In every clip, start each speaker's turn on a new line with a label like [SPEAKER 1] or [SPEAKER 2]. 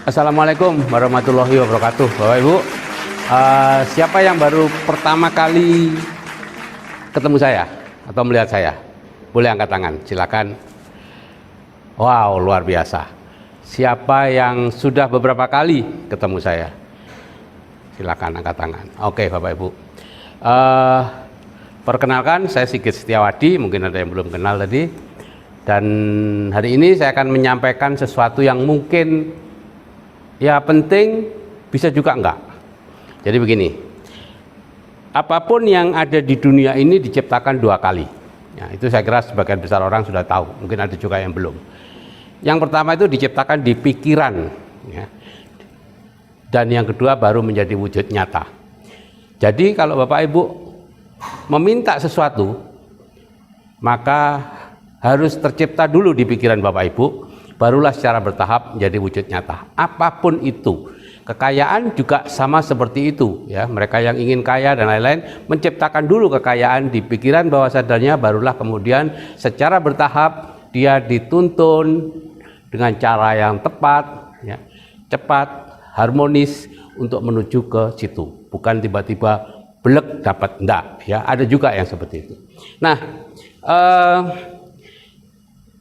[SPEAKER 1] Assalamualaikum warahmatullahi wabarakatuh. Bapak Ibu, siapa yang baru pertama kali ketemu saya atau melihat saya? Boleh angkat tangan, silakan. Wow, luar biasa. Siapa yang sudah beberapa kali ketemu saya? Silakan angkat tangan. Oke, Bapak Ibu. Perkenalkan, saya Sigit Setiawadi. Mungkin ada yang belum kenal tadi. Dan hari ini saya akan menyampaikan sesuatu yang mungkin ya penting, bisa juga enggak. Jadi begini, apapun yang ada di dunia ini diciptakan dua kali. Ya, itu saya kira sebagian besar orang sudah tahu, mungkin ada juga yang belum. Yang pertama itu diciptakan di pikiran, ya. Dan yang kedua baru menjadi wujud nyata. Jadi kalau Bapak Ibu meminta sesuatu, maka harus tercipta dulu di pikiran Bapak Ibu, barulah secara bertahap menjadi wujud nyata. Apapun itu, kekayaan juga sama seperti itu, ya. Mereka yang ingin kaya dan lain-lain menciptakan dulu kekayaan di pikiran bawah sadarnya, barulah kemudian secara bertahap dia dituntun dengan cara yang tepat, ya, cepat, harmonis untuk menuju ke situ. Bukan tiba-tiba blek dapat, enggak, ya. Ada juga yang seperti itu. Nah,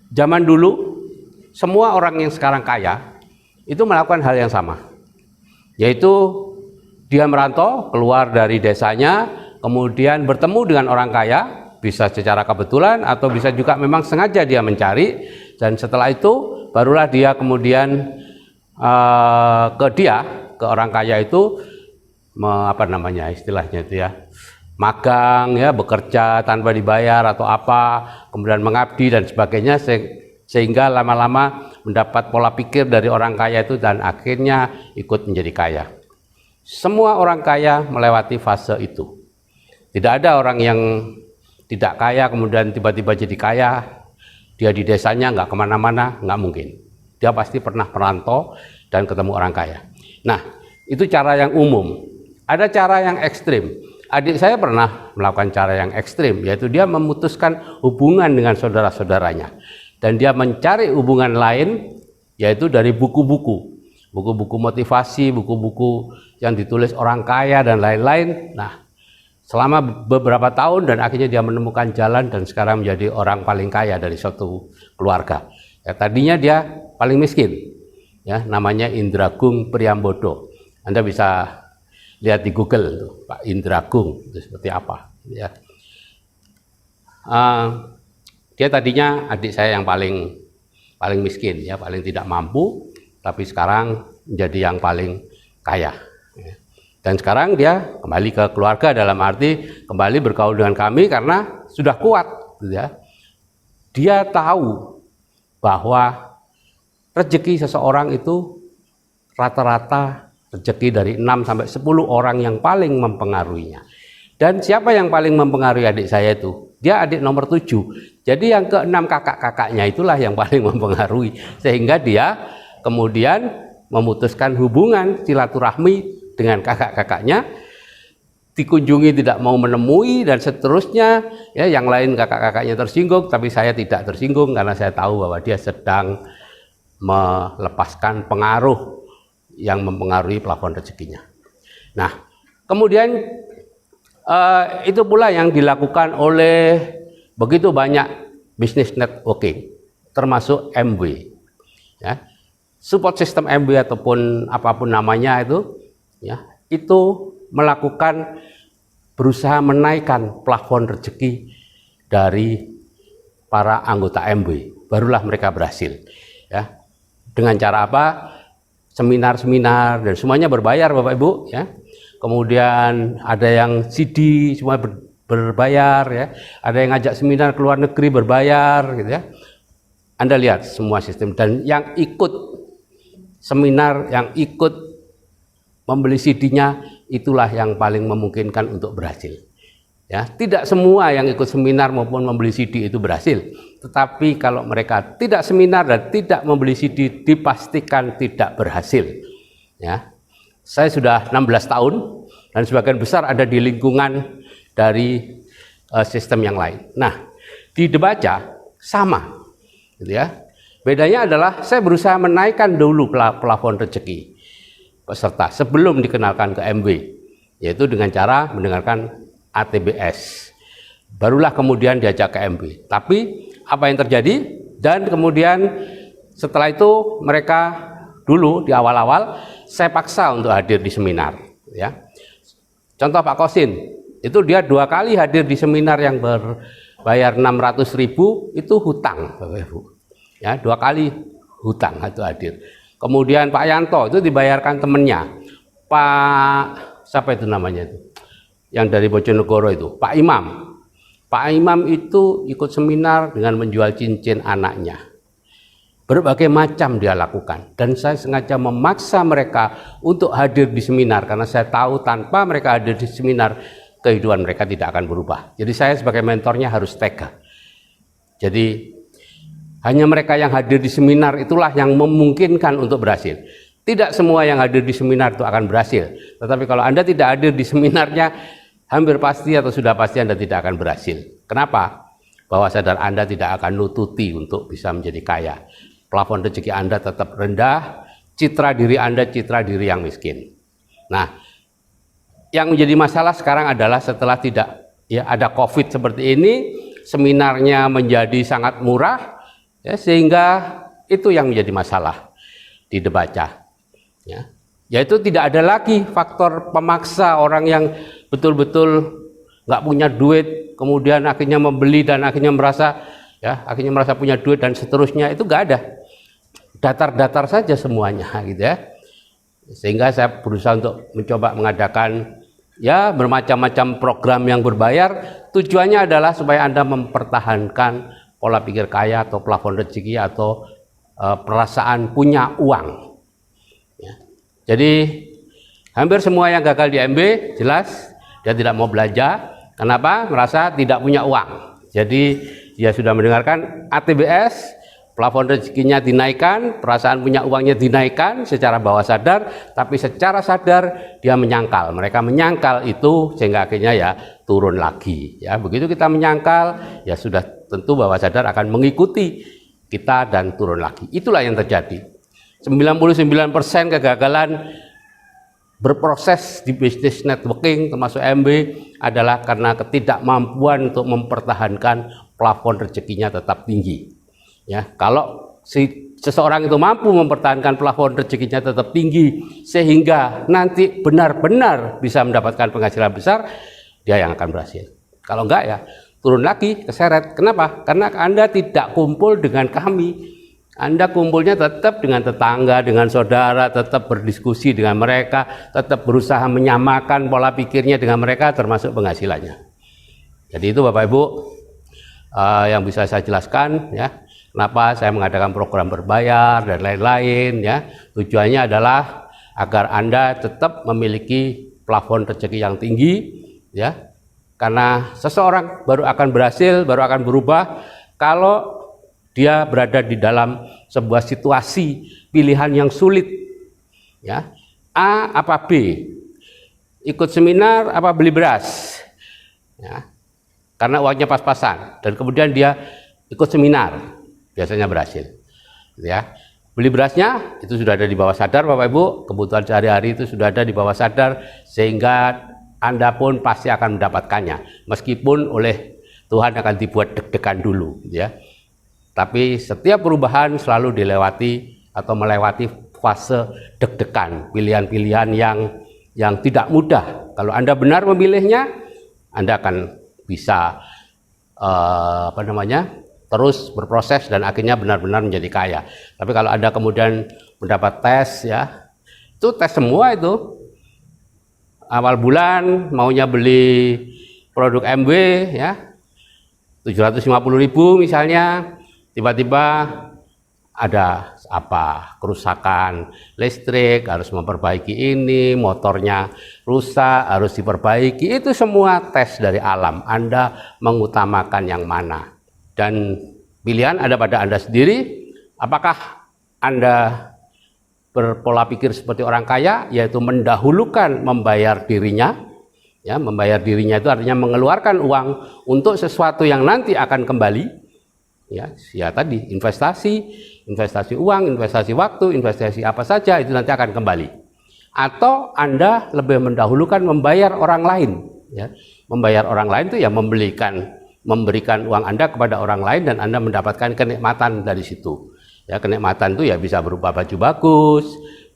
[SPEAKER 1] zaman dulu semua orang yang sekarang kaya itu melakukan hal yang sama, yaitu dia merantau keluar dari desanya, kemudian bertemu dengan orang kaya, bisa secara kebetulan atau bisa juga memang sengaja dia mencari, dan setelah itu barulah dia kemudian ke orang kaya itu apa namanya istilahnya itu ya, magang, ya, bekerja tanpa dibayar atau apa, kemudian mengabdi dan sebagainya, sehingga lama-lama mendapat pola pikir dari orang kaya itu dan akhirnya ikut menjadi kaya. Semua orang kaya melewati fase itu. Tidak ada orang yang tidak kaya kemudian tiba-tiba jadi kaya, dia di desanya nggak kemana-mana, nggak mungkin. Dia pasti pernah merantau dan ketemu orang kaya. Nah, itu cara yang umum. Ada cara yang ekstrim. Adik saya pernah melakukan cara yang ekstrim, yaitu dia memutuskan hubungan dengan saudara-saudaranya. Dan dia mencari hubungan lain, yaitu dari buku-buku motivasi, buku-buku yang ditulis orang kaya dan lain-lain. Nah, selama beberapa tahun dan akhirnya dia menemukan jalan dan sekarang menjadi orang paling kaya dari suatu keluarga. Ya, tadinya dia paling miskin, ya, namanya Indragung Priambodo. Anda bisa lihat di Google tuh, Pak Indragung itu seperti apa, ya. Dia tadinya adik saya yang paling miskin, ya, paling tidak mampu, tapi sekarang menjadi yang paling kaya, ya. Dan sekarang dia kembali ke keluarga, dalam arti kembali bergaul dengan kami karena sudah kuat, ya. Dia tahu bahwa rezeki seseorang itu rata-rata rezeki dari 6 sampai 10 orang yang paling mempengaruhinya. Dan siapa yang paling mempengaruhi adik saya itu? Dia adik nomor 7. Jadi yang ke-6 kakak-kakaknya itulah yang paling mempengaruhi. Sehingga dia kemudian memutuskan hubungan silaturahmi dengan kakak-kakaknya. Dikunjungi tidak mau menemui dan seterusnya. Ya, yang lain kakak-kakaknya tersinggung, tapi saya tidak tersinggung karena saya tahu bahwa dia sedang melepaskan pengaruh yang mempengaruhi plafon rezekinya. Nah, kemudian itu pula yang dilakukan oleh begitu banyak bisnis networking, termasuk MW, ya. Support system MW ataupun apapun namanya itu, ya, itu melakukan berusaha menaikkan plafon rezeki dari para anggota MW. Barulah mereka berhasil, ya. Dengan cara apa? Seminar-seminar dan semuanya berbayar, Bapak Ibu, ya. Kemudian ada yang CD semua berbayar, ya. Ada yang ngajak seminar ke luar negeri berbayar, gitu ya. Anda lihat semua sistem, dan yang ikut seminar, yang ikut membeli CD-nya itulah yang paling memungkinkan untuk berhasil. Ya, tidak semua yang ikut seminar maupun membeli CD itu berhasil. Tetapi kalau mereka tidak seminar dan tidak membeli CD, dipastikan tidak berhasil. Ya, saya sudah 16 tahun dan sebagian besar ada di lingkungan dari sistem yang lain. Nah, di Debaca sama, gitu ya. Bedanya adalah saya berusaha menaikkan dulu plafon rezeki peserta sebelum dikenalkan ke MB, yaitu dengan cara mendengarkan ATBS. Barulah kemudian diajak ke MB. Tapi apa yang terjadi? Dan kemudian setelah itu mereka dulu di awal-awal saya paksa untuk hadir di seminar. Ya. Contoh Pak Kosin, itu dia 2 kali hadir di seminar yang berbayar 600.000 itu hutang, Bapak Ibu. Ya, 2 kali hutang itu hadir. Kemudian Pak Yanto itu dibayarkan temennya, Pak siapa itu namanya itu, yang dari Bojonegoro itu, Pak Imam. Pak Imam itu ikut seminar dengan menjual cincin anaknya. Berbagai macam dia lakukan, dan saya sengaja memaksa mereka untuk hadir di seminar karena saya tahu tanpa mereka hadir di seminar kehidupan mereka tidak akan berubah. Jadi saya sebagai mentornya harus tega. Jadi hanya mereka yang hadir di seminar itulah yang memungkinkan untuk berhasil. Tidak semua yang hadir di seminar itu akan berhasil. Tetapi kalau Anda tidak hadir di seminarnya, hampir pasti atau sudah pasti Anda tidak akan berhasil. Kenapa? Bahwa sadar Anda tidak akan nututi untuk bisa menjadi kaya. Plafon rezeki Anda tetap rendah, citra diri Anda citra diri yang miskin. Nah, yang menjadi masalah sekarang adalah setelah tidak ada COVID seperti ini, seminarnya menjadi sangat murah, ya, sehingga itu yang menjadi masalah di Debaca, ya, yaitu tidak ada lagi faktor pemaksa orang yang betul-betul nggak punya duit, kemudian akhirnya membeli dan akhirnya merasa punya duit dan seterusnya. Itu nggak ada, datar-datar saja semuanya, gitu ya. Sehingga saya berusaha untuk mencoba mengadakan bermacam-macam program yang berbayar. Tujuannya adalah supaya Anda mempertahankan pola pikir kaya atau plafon rezeki atau perasaan punya uang. Ya. Jadi hampir semua yang gagal di MB jelas dia tidak mau belanja. Kenapa? Merasa tidak punya uang. Jadi dia sudah mendengarkan ATBS, plafon rezekinya dinaikkan, perasaan punya uangnya dinaikkan secara bawah sadar, tapi secara sadar dia menyangkal. Mereka menyangkal itu sehingga akhirnya turun lagi. Ya, begitu kita menyangkal, ya sudah tentu bawah sadar akan mengikuti kita dan turun lagi. Itulah yang terjadi. 99% kegagalan berproses di bisnis networking termasuk MB adalah karena ketidakmampuan untuk mempertahankan plafon rezekinya tetap tinggi. Ya, kalau seseorang itu mampu mempertahankan plafon rezekinya tetap tinggi sehingga nanti benar-benar bisa mendapatkan penghasilan besar, dia yang akan berhasil. Kalau enggak turun lagi, keseret. Kenapa? Karena Anda tidak kumpul dengan kami. Anda kumpulnya tetap dengan tetangga, dengan saudara, tetap berdiskusi dengan mereka, tetap berusaha menyamakan pola pikirnya dengan mereka termasuk penghasilannya. Jadi itu Bapak Ibu yang bisa saya jelaskan, ya. Kenapa saya mengadakan program berbayar dan lain-lain, ya. Tujuannya adalah agar Anda tetap memiliki plafon rezeki yang tinggi, ya. Karena seseorang baru akan berhasil, baru akan berubah kalau dia berada di dalam sebuah situasi pilihan yang sulit, ya. A apa B? Ikut seminar apa beli beras? Ya. Karena uangnya pas-pasan dan kemudian dia ikut seminar, biasanya berhasil, ya. Beli berasnya itu sudah ada di bawah sadar Bapak Ibu, kebutuhan sehari-hari itu sudah ada di bawah sadar sehingga Anda pun pasti akan mendapatkannya meskipun oleh Tuhan akan dibuat deg-degan dulu, ya. Tapi setiap perubahan selalu dilewati atau melewati fase deg-degan, pilihan-pilihan yang tidak mudah. Kalau Anda benar memilihnya, Anda akan bisa terus berproses dan akhirnya benar-benar menjadi kaya. Tapi kalau Anda kemudian mendapat tes, ya, itu tes semua itu. Awal bulan maunya beli produk MB, ya, 750.000 misalnya, tiba-tiba ada kerusakan listrik, harus memperbaiki ini, motornya rusak, harus diperbaiki. Itu semua tes dari alam. Anda mengutamakan yang mana? Dan pilihan ada pada Anda sendiri. Apakah Anda berpola pikir seperti orang kaya, yaitu mendahulukan membayar dirinya? Ya, membayar dirinya itu artinya mengeluarkan uang untuk sesuatu yang nanti akan kembali. Ya tadi investasi uang, investasi waktu, investasi apa saja itu nanti akan kembali. Atau Anda lebih mendahulukan membayar orang lain, ya. Membayar orang lain itu ya memberikan uang Anda kepada orang lain dan Anda mendapatkan kenikmatan dari situ. Ya, kenikmatan itu ya bisa berupa baju bagus,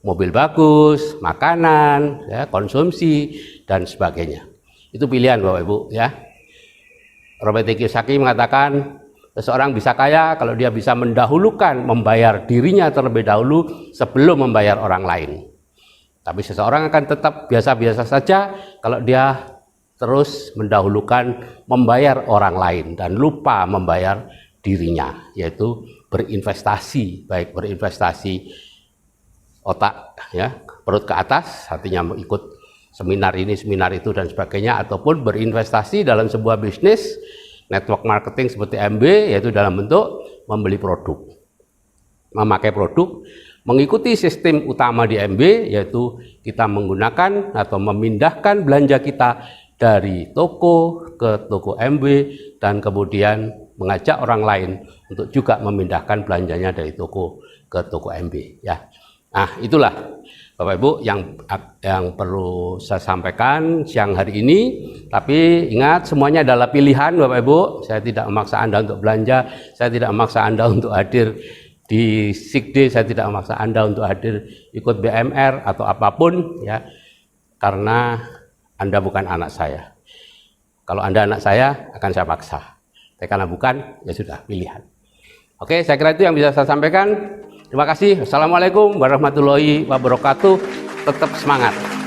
[SPEAKER 1] mobil bagus, makanan, ya, konsumsi dan sebagainya. Itu pilihan Bapak Ibu, ya. Robert Kiyosaki mengatakan seseorang bisa kaya kalau dia bisa mendahulukan membayar dirinya terlebih dahulu sebelum membayar orang lain. Tapi seseorang akan tetap biasa-biasa saja kalau dia terus mendahulukan membayar orang lain dan lupa membayar dirinya, yaitu berinvestasi, baik berinvestasi otak, ya, perut ke atas, artinya ikut seminar ini, seminar itu dan sebagainya, ataupun berinvestasi dalam sebuah bisnis network marketing seperti MB, yaitu dalam bentuk membeli produk, memakai produk, mengikuti sistem utama di MB, yaitu kita menggunakan atau memindahkan belanja kita dari toko ke toko MB dan kemudian mengajak orang lain untuk juga memindahkan belanjanya dari toko ke toko MB, ya. Nah, itulah Bapak Ibu yang perlu saya sampaikan siang hari ini. Tapi ingat, semuanya adalah pilihan Bapak Ibu. Saya tidak memaksa Anda untuk belanja, saya tidak memaksa Anda untuk hadir di Sikde, saya tidak memaksa Anda untuk hadir ikut BMR atau apapun, ya, karena Anda bukan anak saya. Kalau Anda anak saya, akan saya paksa. Tapi karena bukan, ya sudah, pilihan. Oke, saya kira itu yang bisa saya sampaikan. Terima kasih. Assalamualaikum warahmatullahi wabarakatuh. Tetap semangat.